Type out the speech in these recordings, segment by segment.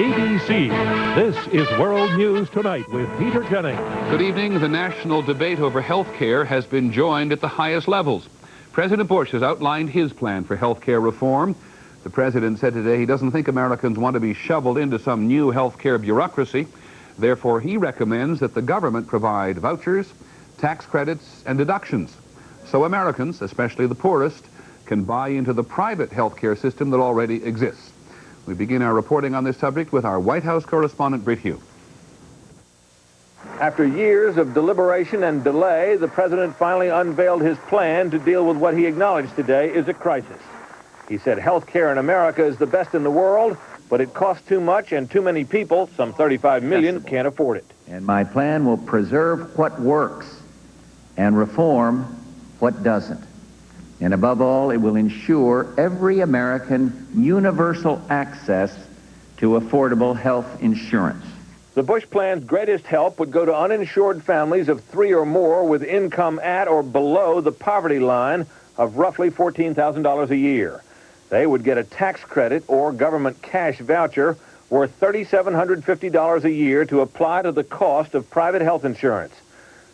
ABC. This is World News Tonight with Peter Jennings. Good evening. The national debate over health care has been joined at the highest levels. President Bush has outlined his plan for health care reform. The president said today he doesn't think Americans want to be shoveled into some new health care bureaucracy. Therefore, he recommends that the government provide vouchers, tax credits, and deductions, so Americans, especially the poorest, can buy into the private health care system that already exists. We begin our reporting on this subject with our White House correspondent, Britt Hugh. After years of deliberation and delay, the president finally unveiled his plan to deal with what he acknowledged today is a crisis. He said health care in America is the best in the world, but it costs too much and too many people, some 35 million, can't afford it. And my plan will preserve what works and reform what doesn't. And above all, it will ensure every American universal access to affordable health insurance. The Bush plan's greatest help would go to uninsured families of 3 or more with income at or below the poverty line of roughly $14,000 a year. They would get a tax credit or government cash voucher worth $3,750 a year to apply to the cost of private health insurance.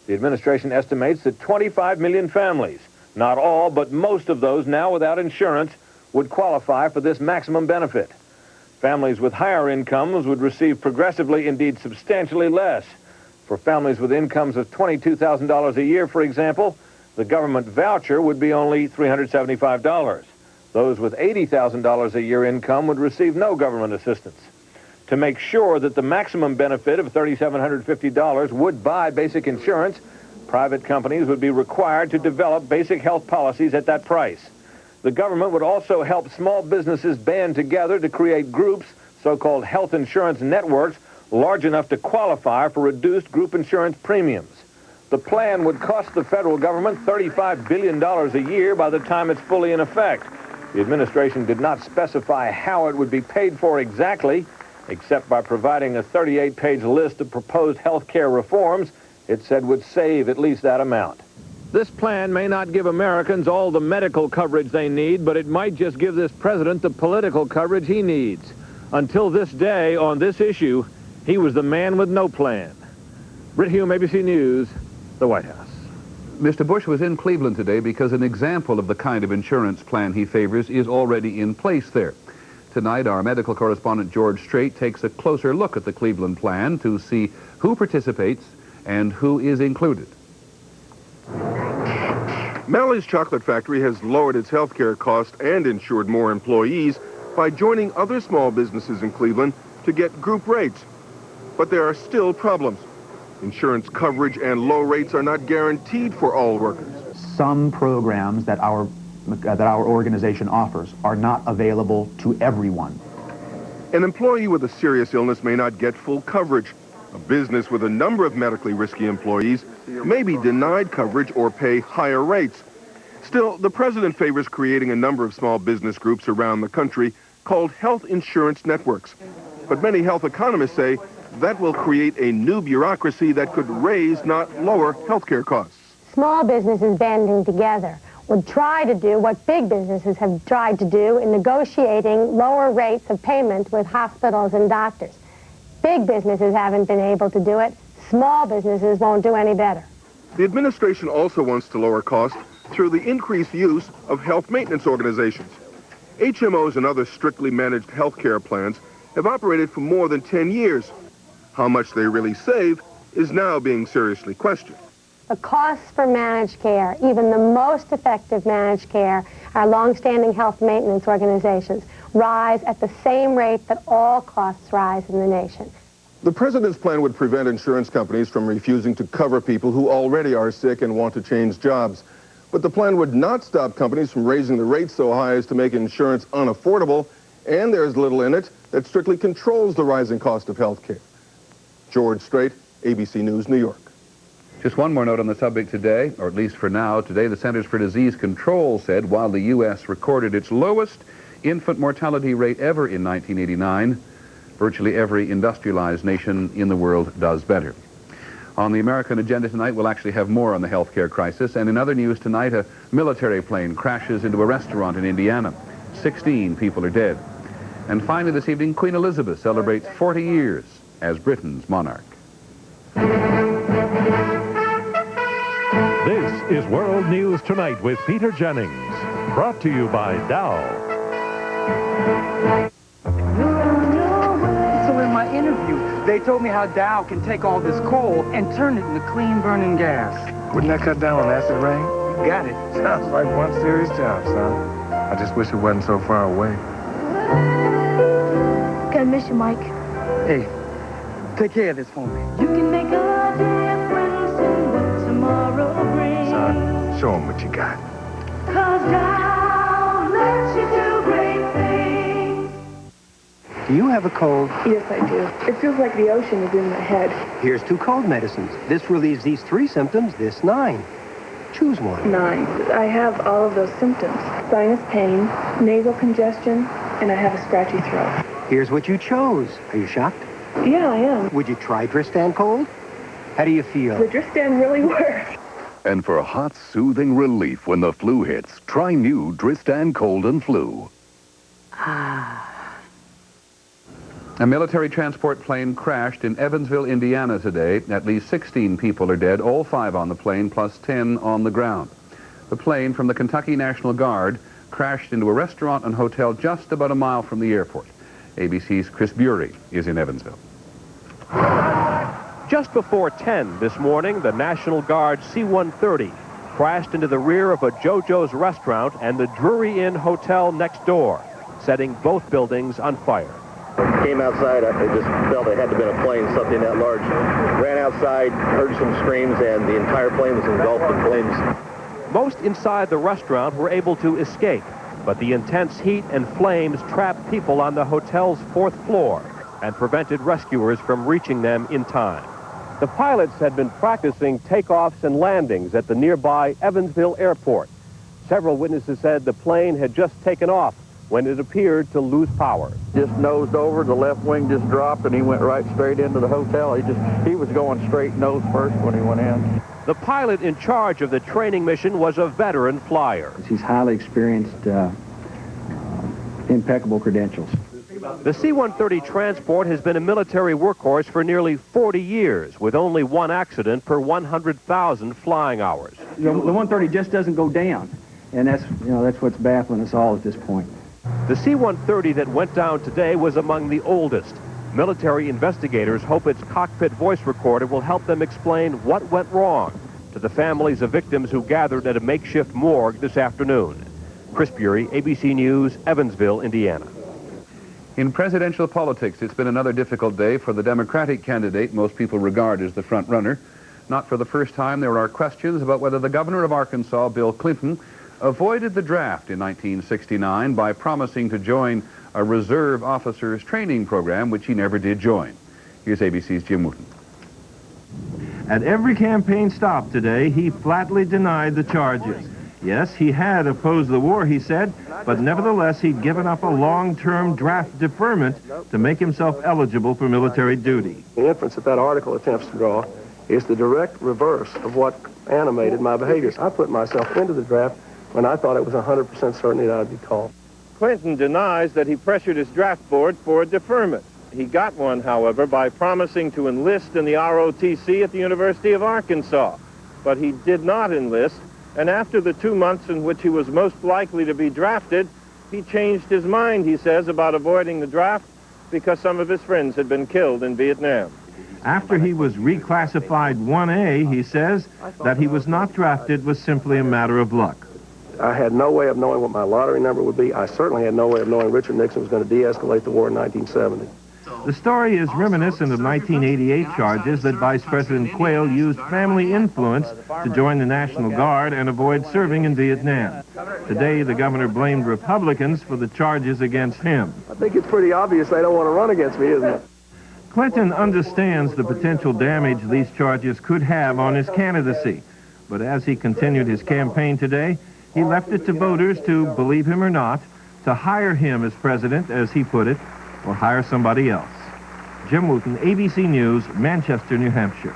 The administration estimates that 25 million families, not all, but most of those now without insurance, would qualify for this maximum benefit. Families with higher incomes would receive progressively, indeed substantially less. For families with incomes of $22,000 a year, for example, the government voucher would be only $375. Those with $80,000 a year income would receive no government assistance. To make sure that the maximum benefit of $3,750 would buy basic insurance, private companies would be required to develop basic health policies at that price. The government would also help small businesses band together to create groups, so-called health insurance networks, large enough to qualify for reduced group insurance premiums. The plan would cost the federal government $35 billion a year by the time it's fully in effect. The administration did not specify how it would be paid for exactly, except by providing a 38-page list of proposed health care reforms it said would save at least that amount. This plan may not give Americans all the medical coverage they need, but it might just give this president the political coverage he needs. Until this day, on this issue, he was the man with no plan. Britt Hume, ABC News, the White House. Mr. Bush was in Cleveland today because an example of the kind of insurance plan he favors is already in place there. Tonight, our medical correspondent George Strait takes a closer look at the Cleveland plan to see who participates and who is included. Mally's Chocolate Factory has lowered its health care cost and insured more employees by joining other small businesses in Cleveland to get group rates. But there are still problems. Insurance coverage and low rates are not guaranteed for all workers. Some programs that our organization offers are not available to everyone. An employee with a serious illness may not get full coverage. A business with a number of medically risky employees may be denied coverage or pay higher rates. Still, the president favors creating a number of small business groups around the country called health insurance networks. But many health economists say that will create a new bureaucracy that could raise, not lower, health care costs. Small businesses banding together would try to do what big businesses have tried to do in negotiating lower rates of payment with hospitals and doctors. Big businesses haven't been able to do it. Small businesses won't do any better. The administration also wants to lower costs through the increased use of health maintenance organizations. HMOs and other strictly managed health care plans have operated for more than 10 years. How much they really save is now being seriously questioned. The costs for managed care, even the most effective managed care, our long-standing health maintenance organizations, rise at the same rate that all costs rise in the nation. The president's plan would prevent insurance companies from refusing to cover people who already are sick and want to change jobs. But the plan would not stop companies from raising the rates so high as to make insurance unaffordable, and there's little in it that strictly controls the rising cost of health care. George Strait, ABC News, New York. Just one more note on the subject today, or at least for now. Today, the Centers for Disease Control said while the U.S. recorded its lowest infant mortality rate ever in 1989, virtually every industrialized nation in the world does better. On the American agenda tonight, we'll actually have more on the health care crisis. And in other news tonight, a military plane crashes into a restaurant in Indiana. 16 people are dead. And finally this evening, Queen Elizabeth celebrates 40 years as Britain's monarch. This is World News Tonight with Peter Jennings. Brought to you by Dow. So in my interview, they told me how Dow can take all this coal and turn it into clean burning gas. Wouldn't that cut down on acid rain? You got it. Sounds like one serious job, son. I just wish it wasn't so far away. Gonna miss you, Mike. Hey, take care of this for me. You can make a difference in what tomorrow brings. Son, show them what you got. 'Cause Dow lets you do great things. Do you have a cold? Yes, I do. It feels like the ocean is in my head. Here's 2 cold medicines. This relieves these 3 symptoms, this 9. Choose one. 9. I have all of those symptoms. Sinus pain, nasal congestion, and I have a scratchy throat. Here's what you chose. Are you shocked? Yeah, I am. Would you try Dristan Cold? How do you feel? The Dristan really works. And for hot, soothing relief when the flu hits, try new Dristan Cold and Flu. A military transport plane crashed in Evansville, Indiana today. At least 16 people are dead, all 5 on the plane, plus 10 on the ground. The plane from the Kentucky National Guard crashed into a restaurant and hotel just about a mile from the airport. ABC's Chris Bury is in Evansville. Just before 10 this morning, the National Guard C-130 crashed into the rear of a JoJo's restaurant and the Drury Inn Hotel next door, setting both buildings on fire. Came outside, I just felt it had to have been a plane, something that large. Ran outside, heard some screams, and the entire plane was engulfed in flames. Most inside the restaurant were able to escape, but the intense heat and flames trapped people on the hotel's 4th floor and prevented rescuers from reaching them in time. The pilots had been practicing takeoffs and landings at the nearby Evansville airport. Several witnesses said the plane had just taken off when it appeared to lose power. Just nosed over, the left wing just dropped, and he went right straight into the hotel. He was going straight nose first when he went in. The pilot in charge of the training mission was a veteran flyer. He's highly experienced, impeccable credentials. The C-130 transport has been a military workhorse for nearly 40 years, with only 1 accident per 100,000 flying hours. The 130 just doesn't go down, and that's what's baffling us all at this point. The C-130 that went down today was among the oldest. Military investigators hope its cockpit voice recorder will help them explain what went wrong to the families of victims who gathered at a makeshift morgue this afternoon. Chris Bury, ABC News, Evansville, Indiana. In presidential politics, it's been another difficult day for the Democratic candidate most people regard as the front runner. Not for the first time, there are questions about whether the governor of Arkansas, Bill Clinton, avoided the draft in 1969 by promising to join a reserve officers training program, which he never did join. Here's ABC's Jim Wooten. At every campaign stop today, he flatly denied the charges. Yes, he had opposed the war, he said, but nevertheless, he'd given up a long-term draft deferment to make himself eligible for military duty. The inference that that article attempts to draw is the direct reverse of what animated my behaviors. I put myself into the draft when I thought it was 100% certainty that I'd be called. Clinton denies that he pressured his draft board for a deferment. He got one, however, by promising to enlist in the ROTC at the University of Arkansas. But he did not enlist, and after the 2 months in which he was most likely to be drafted, he changed his mind, he says, about avoiding the draft because some of his friends had been killed in Vietnam. After he was reclassified 1A, he says that he was not drafted was simply a matter of luck. I had no way of knowing what my lottery number would be. I certainly had no way of knowing Richard Nixon was going to de-escalate the war in 1970. The story is reminiscent of 1988 charges that Vice President Quayle used family influence to join the National Guard and avoid serving in Vietnam. Today, the governor blamed Republicans for the charges against him. I think it's pretty obvious they don't want to run against me, isn't it? Clinton understands the potential damage these charges could have on his candidacy. But as he continued his campaign today, he left it to voters to, believe him or not, to hire him as president, as he put it, or hire somebody else. Jim Wooten, ABC News, Manchester, New Hampshire.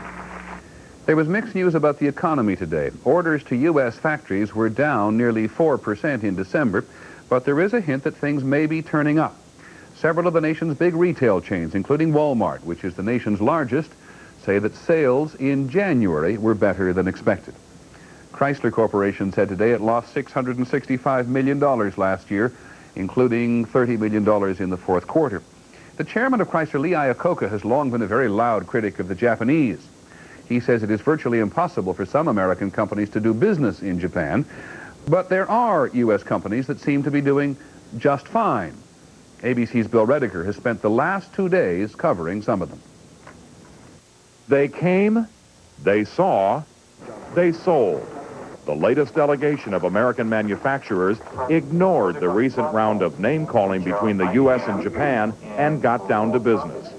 There was mixed news about the economy today. Orders to U.S. factories were down nearly 4% in December, but there is a hint that things may be turning up. Several of the nation's big retail chains, including Walmart, which is the nation's largest, say that sales in January were better than expected. Chrysler Corporation said today it lost $665 million last year, including $30 million in the fourth quarter. The chairman of Chrysler, Lee Iacocca, has long been a very loud critic of the Japanese. He says it is virtually impossible for some American companies to do business in Japan, but there are U.S. companies that seem to be doing just fine. ABC's Bill Rediker has spent the last 2 days covering some of them. They came, they saw, they sold. The latest delegation of American manufacturers ignored the recent round of name-calling between the U.S. and Japan and got down to business.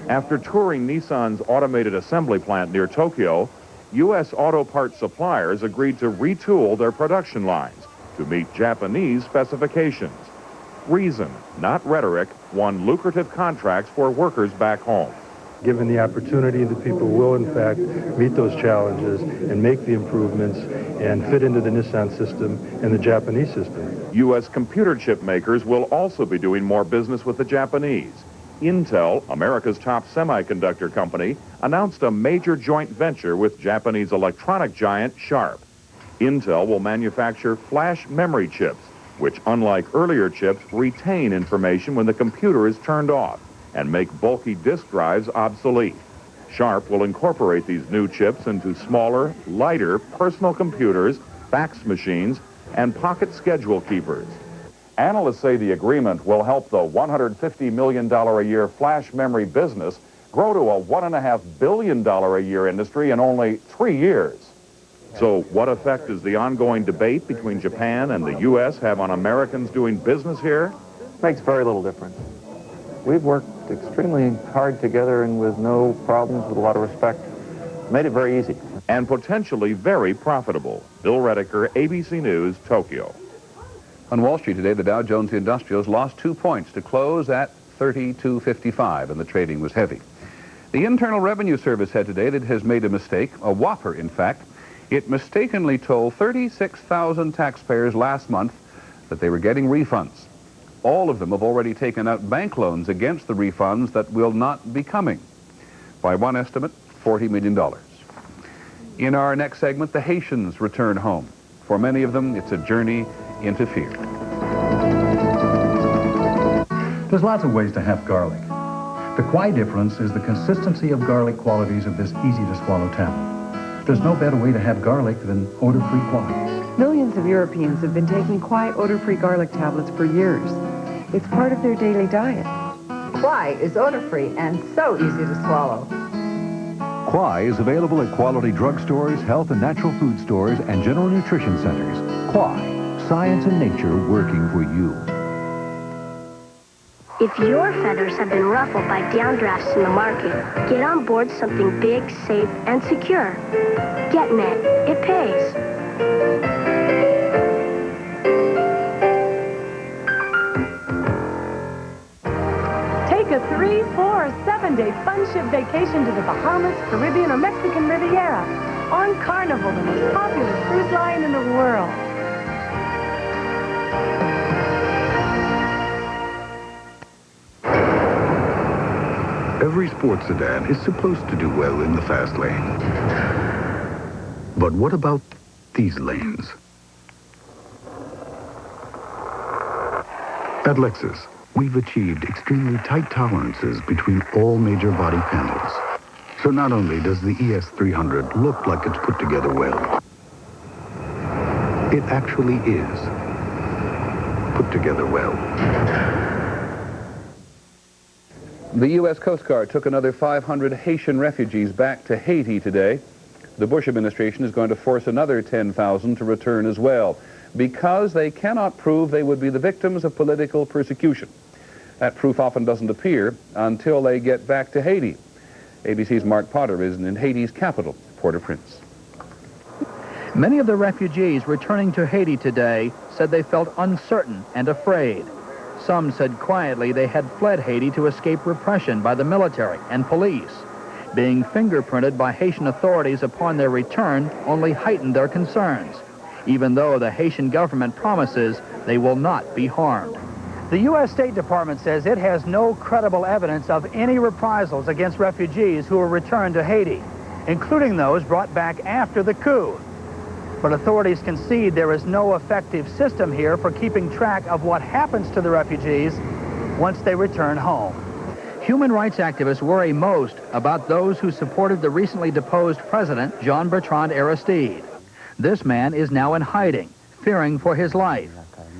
After touring Nissan's automated assembly plant near Tokyo, U.S. auto parts suppliers agreed to retool their production lines to meet Japanese specifications. Reason, not rhetoric, won lucrative contracts for workers back home. Given the opportunity, the people will, in fact, meet those challenges and make the improvements and fit into the Nissan system and the Japanese system. U.S. computer chip makers will also be doing more business with the Japanese. Intel, America's top semiconductor company, announced a major joint venture with Japanese electronic giant Sharp. Intel will manufacture flash memory chips, which, unlike earlier chips, retain information when the computer is turned off and make bulky disk drives obsolete. Sharp will incorporate these new chips into smaller, lighter personal computers, fax machines, and pocket schedule keepers. Analysts say the agreement will help the $150 million a year flash memory business grow to a $1.5 billion a year industry in only 3 years. So what effect does the ongoing debate between Japan and the U.S. have on Americans doing business here? Makes very little difference. We've worked extremely hard together and with no problems, with a lot of respect. Made it very easy. And potentially very profitable. Bill Rediker, ABC News, Tokyo. On Wall Street today, the Dow Jones Industrials lost 2 points to close at 3255, and the trading was heavy. The Internal Revenue Service said today that it has made a mistake, a whopper, in fact. It mistakenly told 36,000 taxpayers last month that they were getting refunds. All of them have already taken out bank loans against the refunds that will not be coming. By one estimate, $40 million. In our next segment, the Haitians return home. For many of them, it's a journey into fear. There's lots of ways to have garlic. The Kwai difference is the consistency of garlic qualities of this easy-to-swallow tablet. There's no better way to have garlic than odor-free Kwai. Millions of Europeans have been taking Kwai odor-free garlic tablets for years. It's part of their daily diet. Kwai is odor-free and so easy to swallow. Kwai is available at quality drugstores, health and natural food stores, and general nutrition centers. Kwai, science and nature working for you. If your feathers have been ruffled by downdrafts in the market, get on board something big, safe, and secure. GetNet. It pays. Take a 3, 4, or 7-day fun ship vacation to the Bahamas, Caribbean, or Mexican Riviera on Carnival, the most popular cruise line in the world. Every sports sedan is supposed to do well in the fast lane. But what about these lanes? At Lexus, we've achieved extremely tight tolerances between all major body panels. So not only does the ES300 look like it's put together well, it actually is put together well. The U.S. Coast Guard took another 500 Haitian refugees back to Haiti today. The Bush administration is going to force another 10,000 to return as well, because they cannot prove they would be the victims of political persecution. That proof often doesn't appear until they get back to Haiti. ABC's Mark Potter is in Haiti's capital, Port-au-Prince. Many of the refugees returning to Haiti today said they felt uncertain and afraid. Some said quietly they had fled Haiti to escape repression by the military and police. Being fingerprinted by Haitian authorities upon their return only heightened their concerns, even though the Haitian government promises they will not be harmed. The U.S. State Department says it has no credible evidence of any reprisals against refugees who were returned to Haiti, including those brought back after the coup. But authorities concede there is no effective system here for keeping track of what happens to the refugees once they return home. Human rights activists worry most about those who supported the recently deposed president, Jean-Bertrand Aristide. This man is now in hiding, fearing for his life.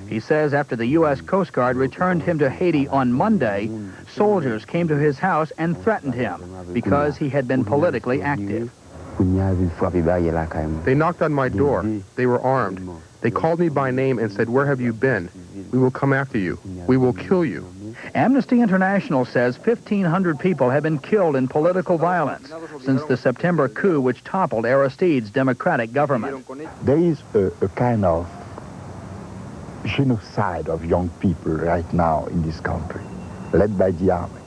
He says after the U.S. Coast Guard returned him to Haiti on Monday, soldiers came to his house and threatened him because he had been politically active. They knocked on my door. They were armed. They called me by name and said, "Where have you been? We will come after you. We will kill you." Amnesty International says 1,500 people have been killed in political violence since the September coup which toppled Aristide's democratic government. There is a kind of genocide of young people right now in this country, led by the army.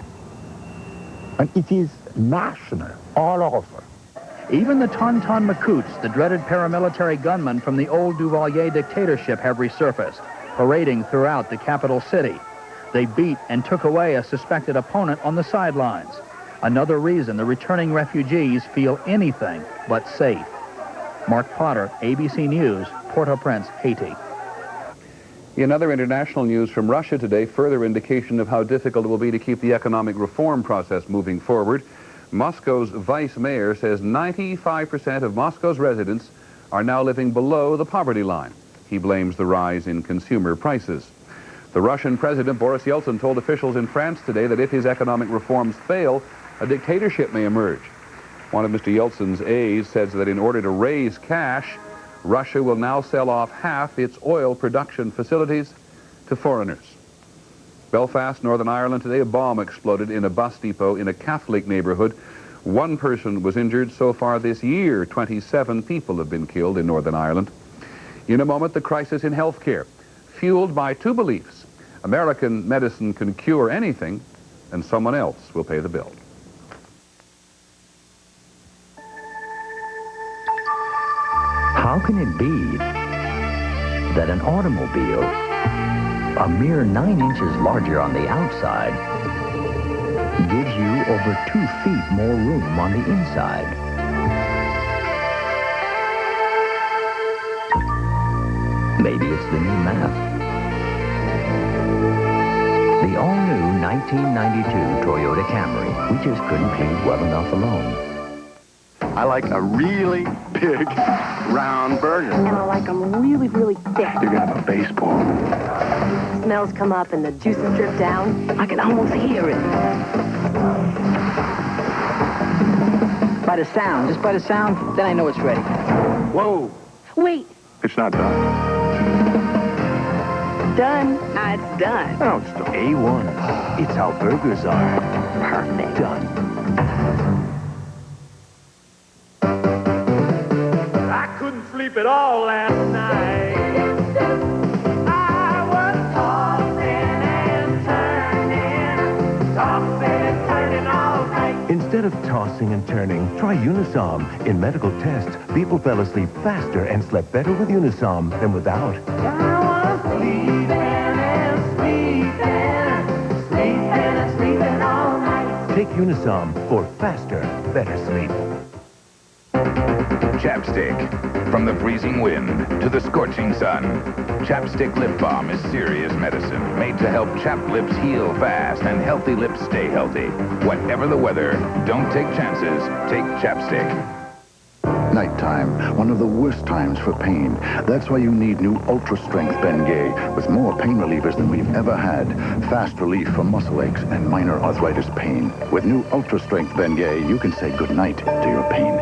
And it is national, all over. Even the Tonton Macoutes, the dreaded paramilitary gunmen from the old Duvalier dictatorship, have resurfaced, parading throughout the capital city. They beat and took away a suspected opponent on the sidelines. Another reason the returning refugees feel anything but safe. Mark Potter, ABC News, Port-au-Prince, Haiti. In other international news from Russia today, further indication of how difficult it will be to keep the economic reform process moving forward. Moscow's vice mayor says 95% of Moscow's residents are now living below the poverty line. He blames the rise in consumer prices. The Russian President Boris Yeltsin told officials in France today that if his economic reforms fail, a dictatorship may emerge. One of Mr. Yeltsin's aides says that in order to raise cash, Russia will now sell off half its oil production facilities to foreigners. Belfast, Northern Ireland, today a bomb exploded in a bus depot in a Catholic neighborhood. One person was injured. So far this year, 27 people have been killed in Northern Ireland. In a moment, the crisis in healthcare, fueled by two beliefs. American medicine can cure anything, and someone else will pay the bill. How can it be that an automobile, a mere 9 inches larger on the outside, gives you over 2 feet more room on the inside? Maybe it's the new map. The all-new 1992 Toyota Camry. We just couldn't paint well enough alone. I like a really big, round burger. And I like them really, really thick. You're gonna have a baseball. Smells come up and the juices drip down. I can almost hear it. By the sound, just by the sound, then I know it's ready. Whoa. Wait. It's not done. Done. It's done. No, it's done. A1. It's how burgers are. Perfect. Done. I couldn't sleep at all last night. I was tossing and turning all night. Instead of tossing and turning, try Unisom. In medical tests, people fell asleep faster and slept better with Unisom than without. Sleeping all night. Take Unisom for faster, better sleep. Chapstick. From the freezing wind to the scorching sun, Chapstick Lip Balm is serious medicine made to help chapped lips heal fast and healthy lips stay healthy. Whatever the weather, don't take chances, take Chapstick. Nighttime, one of the worst times for pain. That's why you need new Ultra Strength Bengay with more pain relievers than we've ever had. Fast relief from muscle aches and minor arthritis pain. With new Ultra Strength Bengay, you can say goodnight to your pain.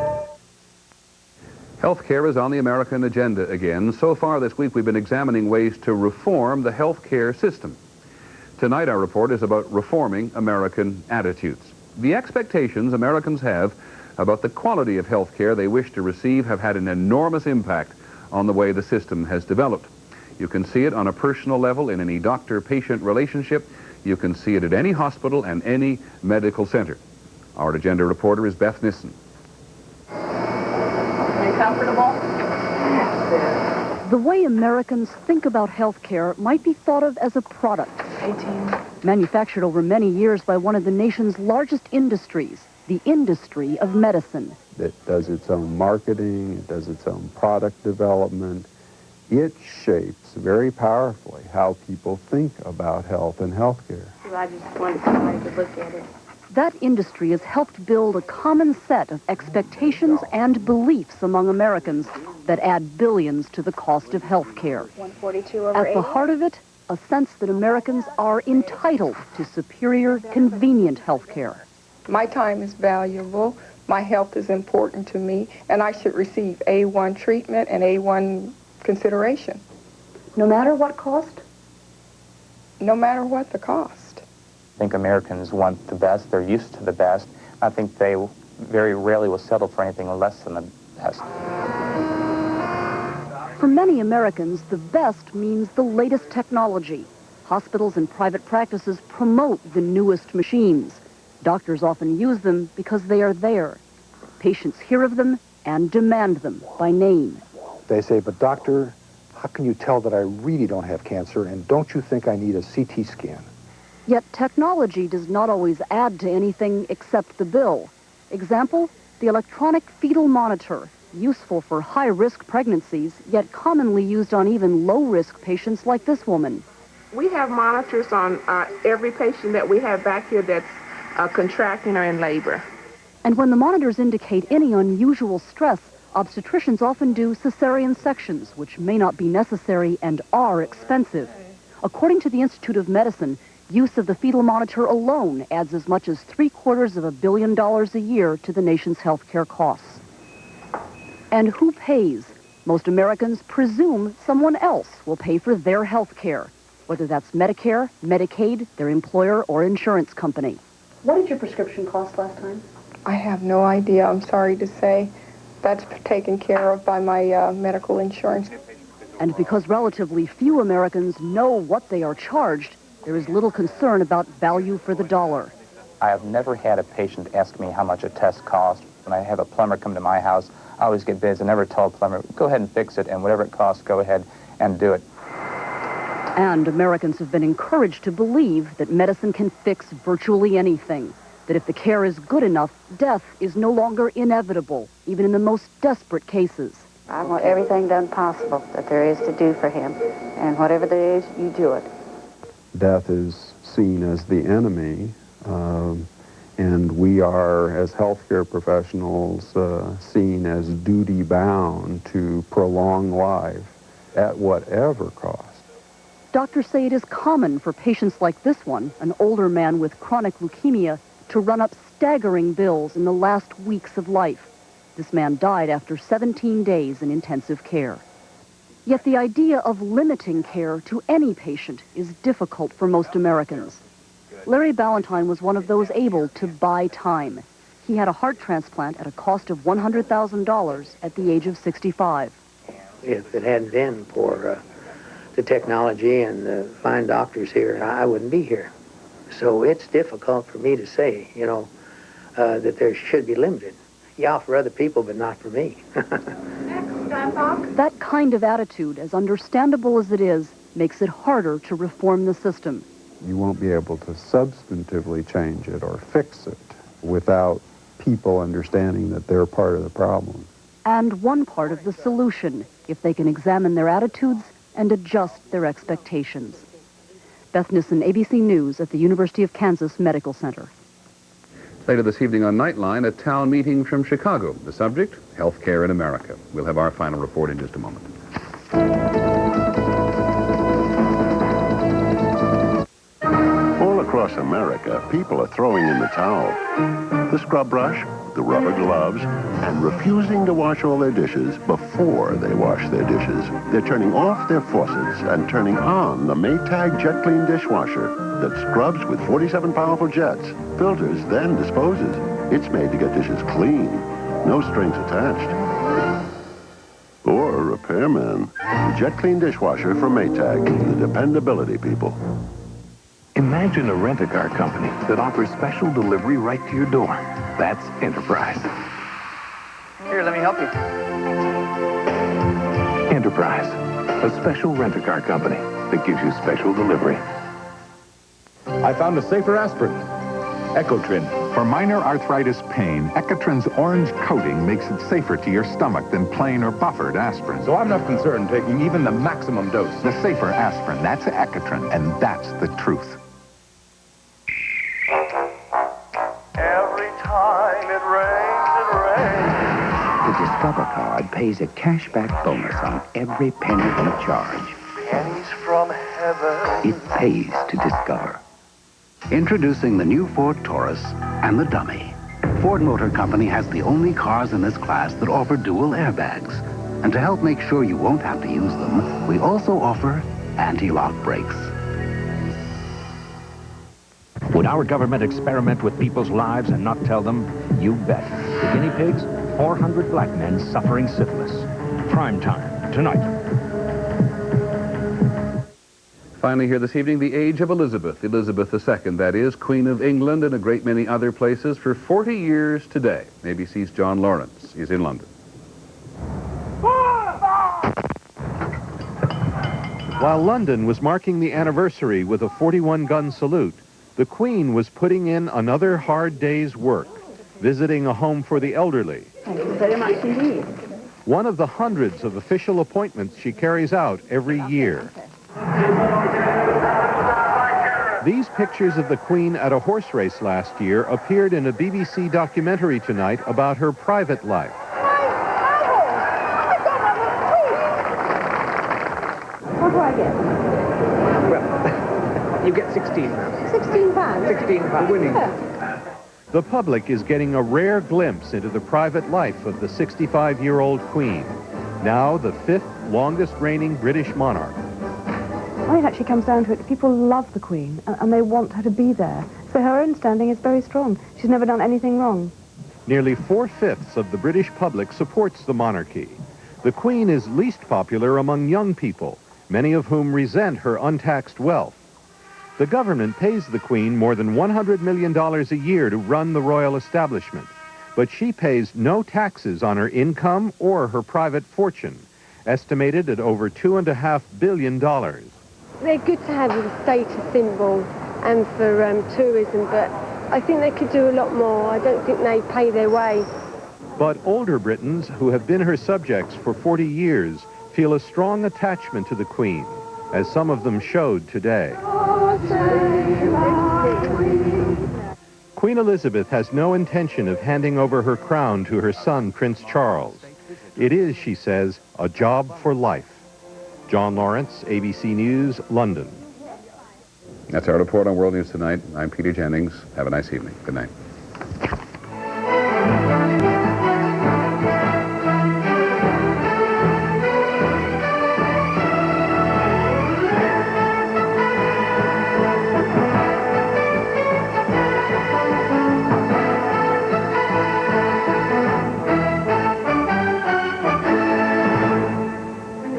Healthcare is on the American agenda again. So far this week, we've been examining ways to reform the healthcare system. Tonight, our report is about reforming American attitudes. The expectations Americans have about the quality of health care they wish to receive have had an enormous impact on the way the system has developed. You can see it on a personal level in any doctor-patient relationship. You can see it at any hospital and any medical center. Our agenda reporter is Beth Nissen. Are you comfortable? The way Americans think about health care might be thought of as a product, 18. Manufactured over many years by one of the nation's largest industries, the industry of medicine. It does its own marketing, it does its own product development. It shapes very powerfully how people think about health and healthcare. I just wanted somebody to look at it. That industry has helped build a common set of expectations and beliefs among Americans that add billions to the cost of health care. 142 over At the 80. heart of it, a sense that Americans are entitled to superior, convenient health care. My time is valuable, my health is important to me, and I should receive A1 treatment and A1 consideration. No matter what cost? No matter what the cost. I think Americans want the best. They're used to the best. I think they very rarely will settle for anything less than the best. For many Americans, the best means the latest technology. Hospitals and private practices promote the newest machines. Doctors often use them because they are there. Patients hear of them and demand them by name. They say, but doctor, how can you tell that I really don't have cancer, and don't you think I need a CT scan? Yet technology does not always add to anything except the bill. Example, the electronic fetal monitor, useful for high-risk pregnancies, yet commonly used on even low-risk patients like this woman. We have monitors on every patient that we have back here that's contracting or in labor. And when the monitors indicate any unusual stress, obstetricians often do cesarean sections, which may not be necessary and are expensive. According to the Institute of Medicine, use of the fetal monitor alone adds as much as $750 million a year to the nation's health care costs. And who pays? Most Americans presume someone else will pay for their health care, whether that's Medicare, Medicaid, their employer, or insurance company. What did your prescription cost last time? I have no idea, I'm sorry to say. That's taken care of by my medical insurance. And because relatively few Americans know what they are charged, there is little concern about value for the dollar. I have never had a patient ask me how much a test costs. When I have a plumber come to my house, I always get bids. I never tell a plumber, go ahead and fix it, and whatever it costs, go ahead and do it. And Americans have been encouraged to believe that medicine can fix virtually anything, that if the care is good enough, death is no longer inevitable, even in the most desperate cases. I want everything done possible that there is to do for him, and whatever there is, you do it. Death is seen as the enemy, and we are, as healthcare professionals, seen as duty-bound to prolong life at whatever cost. Doctors say it is common for patients like this one, an older man with chronic leukemia, to run up staggering bills in the last weeks of life. This man died after 17 days in intensive care. Yet the idea of limiting care to any patient is difficult for most Americans. Larry Ballantyne was one of those able to buy time. He had a heart transplant at a cost of $100,000 at the age of 65. If it hadn't been for the technology and the fine doctors here, I wouldn't be here. So it's difficult for me to say, you know, that there should be limited. Yeah, for other people, but not for me. That kind of attitude, as understandable as it is, makes it harder to reform the system. You won't be able to substantively change it or fix it without people understanding that they're part of the problem. And one part of the solution, if they can examine their attitudes and adjust their expectations. Beth Nissen, ABC News at the University of Kansas Medical Center. Later this evening on Nightline, a town meeting from Chicago. The subject, health care in America. We'll have our final report in just a moment. All across America, people are throwing in the towel. The scrub brush, the rubber gloves, and refusing to wash all their dishes before they wash their dishes. They're turning off their faucets and turning on the Maytag Jet Clean dishwasher that scrubs with 47 powerful jets, filters, then disposes. It's made to get dishes clean, no strings attached. Or a repairman. The Jet Clean dishwasher from Maytag, the dependability people. Imagine a rent-a-car company that offers special delivery right to your door. That's Enterprise. Here, let me help you. Enterprise, a special rent-a-car company that gives you special delivery. I found a safer aspirin. Ecotrin. For minor arthritis pain, Ecotrin's orange coating makes it safer to your stomach than plain or buffered aspirin. So I'm not concerned taking even the maximum dose. The safer aspirin, that's Ecotrin, and that's the truth. Every time it rains. The Discover card pays a cashback bonus on every penny you charge. Pennies from heaven. It pays to Discover. Introducing the new Ford Taurus and the Dummy. Ford Motor Company has the only cars in this class that offer dual airbags. And to help make sure you won't have to use them, we also offer anti-lock brakes. Would our government experiment with people's lives and not tell them? You bet. The guinea pigs, 400 black men suffering syphilis. Prime time, tonight. Finally here this evening, the age of Elizabeth. Elizabeth II, that is, Queen of England and a great many other places for 40 years today. ABC's John Lawrence is in London. While London was marking the anniversary with a 41-gun salute, the Queen was putting in another hard day's work, visiting a home for the elderly. Thank you very much indeed. One of the hundreds of official appointments she carries out every year. These pictures of the Queen at a horse race last year appeared in a BBC documentary tonight about her private life. What do I get? Well, you get 16 pounds. 16 pounds? 16 pounds. Winning. The public is getting a rare glimpse into the private life of the 65-year-old Queen, now the 5th longest reigning British monarch. When it actually comes down to it, people love the Queen, and they want her to be there. So her own standing is very strong. She's never done anything wrong. Nearly 4/5 of the British public supports the monarchy. The Queen is least popular among young people, many of whom resent her untaxed wealth. The government pays the Queen more than $100 million a year to run the royal establishment, but she pays no taxes on her income or her private fortune, estimated at over $2.5 billion. They're good to have as a status symbol and for tourism, but I think they could do a lot more. I don't think they pay their way. But older Britons who have been her subjects for 40 years feel a strong attachment to the Queen, as some of them showed today. Queen Elizabeth has no intention of handing over her crown to her son, Prince Charles. It is, she says, a job for life. John Lawrence, ABC News, London. That's our report on World News Tonight. I'm Peter Jennings. Have a nice evening. Good night.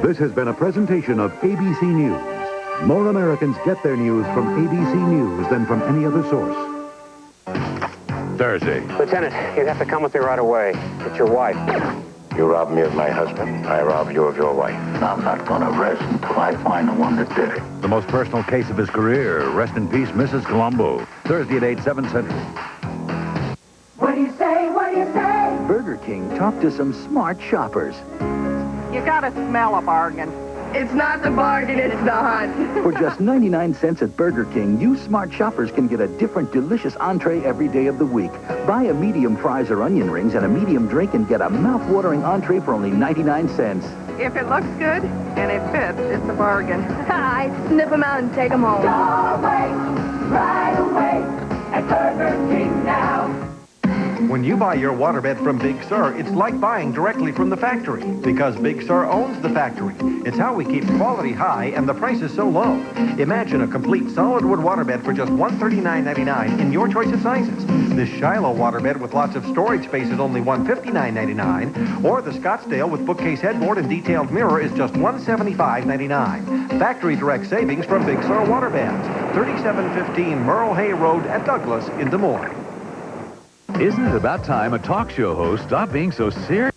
This has been a presentation of ABC News. More Americans get their news from ABC News than from any other source. Thursday. Lieutenant, you'd have to come with me right away. It's your wife. You robbed me of my husband. I robbed you of your wife. I'm not going to rest until I find the one that did it. The most personal case of his career. Rest in peace, Mrs. Colombo. Thursday at 8, 7 Central. What do you say? What do you say? Burger King talked to some smart shoppers. You gotta smell a bargain. It's not the bargain, it's the hunt. For just 99 cents at Burger King, you smart shoppers can get a different delicious entree every day of the week. Buy a medium fries or onion rings and a medium drink and get a mouth-watering entree for only 99 cents. If it looks good and it fits, it's a bargain. I snip them out and take them home. Don't wait, right away at Burger King now. When you buy your waterbed from Big Sur, it's like buying directly from the factory, because Big Sur owns the factory. It's how we keep quality high and the prices so low. Imagine a complete solid wood waterbed for just $139.99 in your choice of sizes. This Shiloh waterbed with lots of storage space is only $159.99, or the Scottsdale with bookcase headboard and detailed mirror is just $175.99. Factory direct savings from Big Sur Waterbeds, 3715 Merle Hay Road at Douglas in Des Moines. Isn't it about time a talk show host stopped being so serious?